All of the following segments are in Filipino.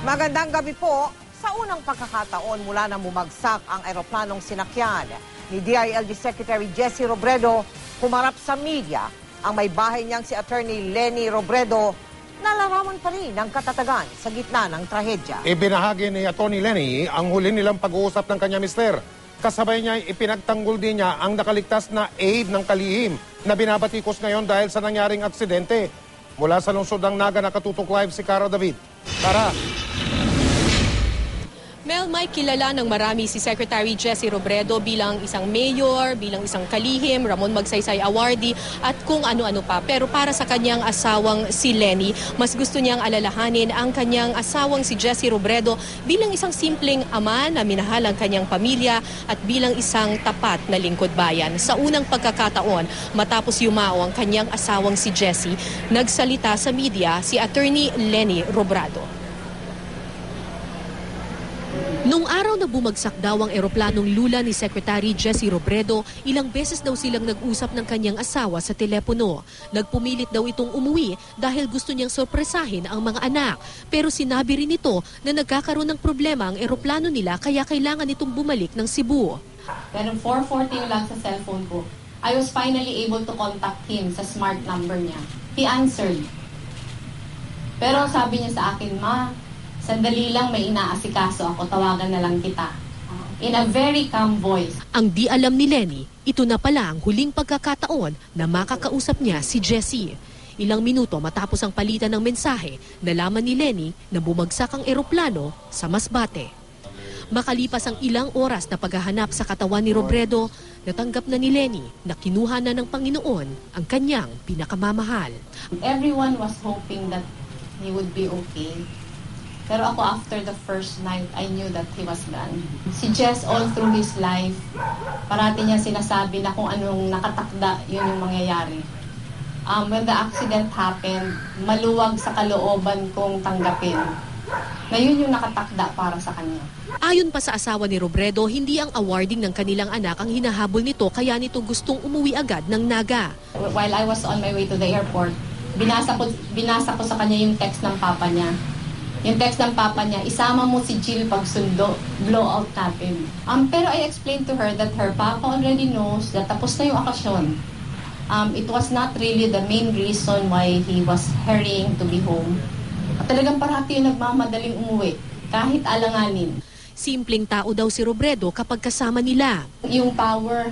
Magandang gabi po. Sa unang pagkakataon mula na bumagsak ang eroplanong sinakyan ni DILG Secretary Jesse Robredo, humarap sa media ang may bahay niyang si Attorney Leni Robredo, nalarawan pa rin ng katatagan sa gitna ng trahedya. Ibinahagi ni Attorney Leni ang huli nilang pag-uusap ng kanya mister. Kasabay niya ipinagtanggol din niya ang nakaligtas na aid ng kalihim na binabatikos ngayon dahil sa nangyaring aksidente. Mula sa lungsod ng Naga, nakatutok live si Cara David. Cara. Mel, may kilala ng marami si Secretary Jesse Robredo bilang isang mayor, bilang isang kalihim, Ramon Magsaysay awardee at kung ano-ano pa. Pero para sa kanyang asawang si Leni, mas gusto niyang alalahanin ang kanyang asawang si Jesse Robredo bilang isang simpleng ama na minahal ang kanyang pamilya at bilang isang tapat na lingkod bayan. Sa unang pagkakataon, matapos yumao ang kanyang asawang si Jesse, nagsalita sa media si Attorney Leni Robredo. Nung araw na bumagsak daw ang eroplanong lula ni Secretary Jesse Robredo, ilang beses daw silang nag-usap ng kanyang asawa sa telepono. Nagpumilit daw itong umuwi dahil gusto niyang sorpresahin ang mga anak. Pero sinabi rin ito na nagkakaroon ng problema ang eroplano nila kaya kailangan itong bumalik ng Cebu. Pero 4:40 lang sa cellphone ko. I was finally able to contact him sa smart number niya. He answered. Pero sabi niya sa akin, "Ma, sandali lang, may inaasikaso ako, tawagan na lang kita." In a very calm voice. Ang di alam ni Leni, ito na pala ang huling pagkakataon na makakausap niya si Jesse. Ilang minuto matapos ang palitan ng mensahe, nalaman ni Leni na bumagsak ang eroplano sa Masbate. Makalipas ang ilang oras na paghahanap sa katawan ni Robredo, natanggap na ni Leni na kinuha na ng Panginoon ang kanyang pinakamamahal. Everyone was hoping that he would be okay. Pero ako, after the first night, I knew that he was gone. Si Jess, all through his life, parati niya sinasabi na kung anong nakatakda, yun yung mangyayari. When the accident happened, maluwag sa kalooban kong tanggapin na yun yung nakatakda para sa kanya. Ayon pa sa asawa ni Robredo, hindi ang awarding ng kanilang anak ang hinahabol nito kaya nito gustong umuwi agad ng Naga. While I was on my way to the airport, binasa ko sa kanya yung text ng papa niya. Yung text ng papa niya, "Isama mo si Jill pag sundo, blowout natin." Pero I explained to her that her papa already knows that tapos na yung okasyon. It was not really the main reason why he was hurrying to be home. At talagang parati yung nagmamadaling umuwi, kahit alanganin. Simpleng tao daw si Robredo kapag kasama nila. Yung power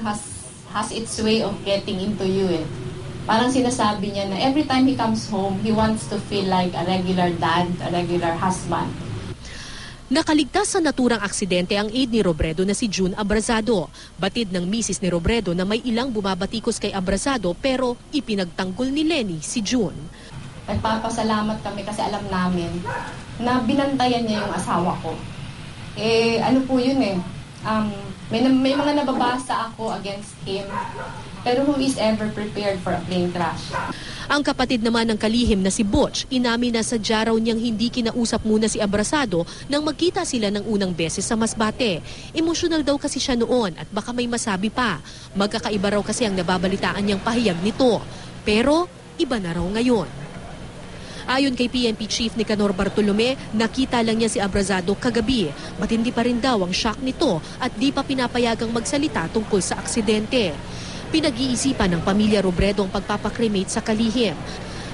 has its way of getting into you eh. Parang sinasabi niya na every time he comes home, he wants to feel like a regular dad, a regular husband. Nakaligtas sa naturang aksidente ang aide ni Robredo na si June Abrazado. Batid ng misis ni Robredo na may ilang bumabatikos kay Abrazado pero ipinagtanggol ni Leni si June. Nagpapasalamat kami kasi alam namin na binantayan niya yung asawa ko. Ano po yun eh. May mga nababasa ako against him. Pero who is ever prepared for a plane crash? Ang kapatid naman ng kalihim na si Butch, inamin na sadya raw niyang hindi kinausap muna si Abrazado nang magkita sila ng unang beses sa Masbate. Emosyonal daw kasi siya noon at baka may masabi pa. Magkakaiba raw kasi ang nababalitaan niyang pahayag nito. Pero iba na raw ngayon. Ayon kay PNP Chief Nicanor Bartolome, nakita lang niya si Abrazado kagabi. Matindi pa rin daw ang shock nito at di pa pinapayagang magsalita tungkol sa aksidente. Pinag-iisipan ng pamilya Robredo ang pagpapakremate sa kalihim.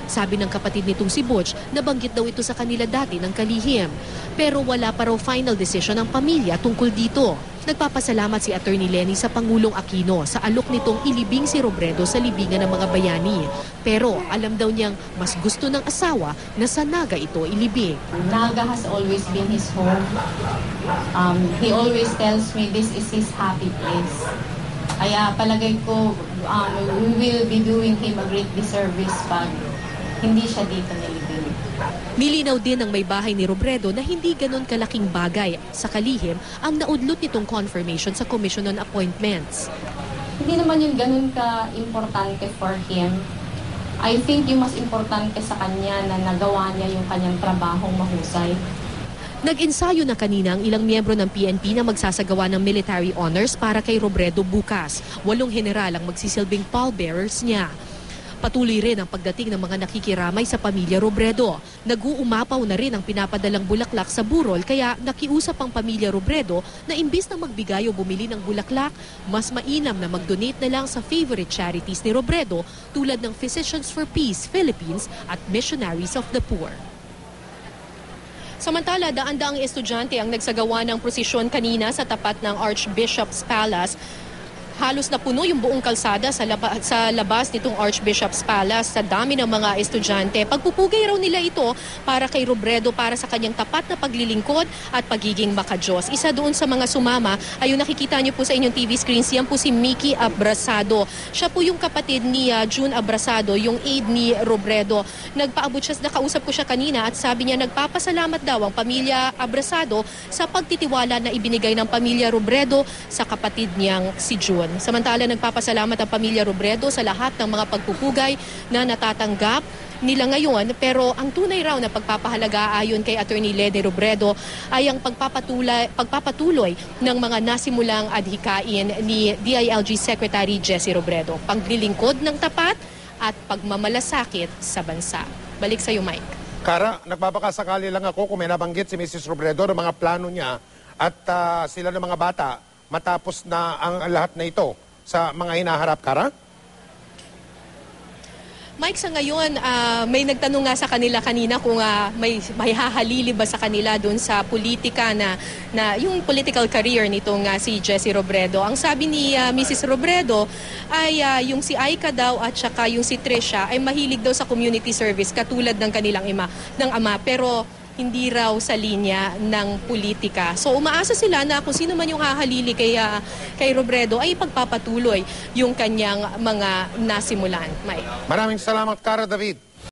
Sabi ng kapatid nitong si Butch, nabanggit daw ito sa kanila dati ng kalihim. Pero wala pa raw final decision ng pamilya tungkol dito. Nagpapasalamat si Attorney Leni sa Pangulong Aquino sa alok nitong ilibing si Robredo sa libingan ng mga bayani. Pero alam daw niyang mas gusto ng asawa na sa Naga ito ilibing. Naga has always been his home. He always tells me this is his happy place. Kaya palagay ko, we will be doing him a great disservice pag hindi siya dito nilibing. Nilinaw din ng may bahay ni Robredo na hindi ganon kalaking bagay sa kalihim ang naudlot nitong confirmation sa Commission on Appointments. Hindi naman yun ganon ka-importante for him. I think yung mas importante sa kanya na nagawa niya yung kanyang trabahong mahusay. Nag-ensayo na kanina ang ilang miyembro ng PNP na magsasagawa ng military honors para kay Robredo bukas. 8 general ang magsisilbing pallbearers niya. Patuloy rin ang pagdating ng mga nakikiramay sa pamilya Robredo. Nag-uumapaw na rin ang pinapadalang bulaklak sa burol kaya nakiusap ang pamilya Robredo na imbis na magbigay o bumili ng bulaklak, mas mainam na mag-donate na lang sa favorite charities ni Robredo tulad ng Physicians for Peace Philippines at Missionaries of the Poor. Samantala, daan-daang estudyante ang nagsagawa ng prosesyon kanina sa tapat ng Archbishop's Palace. Halos na puno yung buong kalsada sa labas nitong Archbishop's Palace sa dami ng mga estudyante. Pagpupugay raw nila ito para kay Robredo para sa kanyang tapat na paglilingkod at pagiging makajos. Isa doon sa mga sumama ay yung nakikita niyo po sa inyong TV screens, yan po si Mickey Abrasado. Siya po yung kapatid ni June Abrasado, yung aide ni Robredo. Nagpaabot siya, nakausap ko siya kanina at sabi niya nagpapasalamat daw ang pamilya Abrasado sa pagtitiwala na ibinigay ng pamilya Robredo sa kapatid niyang si June. Samantala, nagpapasalamat ang pamilya Robredo sa lahat ng mga pagpupugay na natatanggap nila ngayon, pero ang tunay raw na pagpapahalaga ayon kay Attorney Lene Robredo ay ang pagpapatuloy ng mga nasimulang adhikain ni DILG Secretary Jesse Robredo, paglilingkod ng tapat at pagmamalasakit sa bansa. Balik sa iyo, Mike. Kara, nagbabakasakali lang ako kung may nabanggit si Mrs. Robredo ng mga plano niya at sila ng mga bata matapos na ang lahat na ito sa mga hinaharap, Kara? Mike, sa ngayon, may nagtanong nga sa kanila kanina kung may hahalili ba sa kanila doon sa politika na yung political career nitong si Jesse Robredo. Ang sabi ni Mrs. Robredo ay yung si Aika daw at saka yung si Trisha ay mahilig daw sa community service katulad ng kanilang ama, pero hindi raw sa linya ng politika. So umaasa sila na kung sino man yung hahalili kay Robredo ay pagpapatuloy yung kanyang mga nasimulan. Mike. Maraming salamat, Kara David.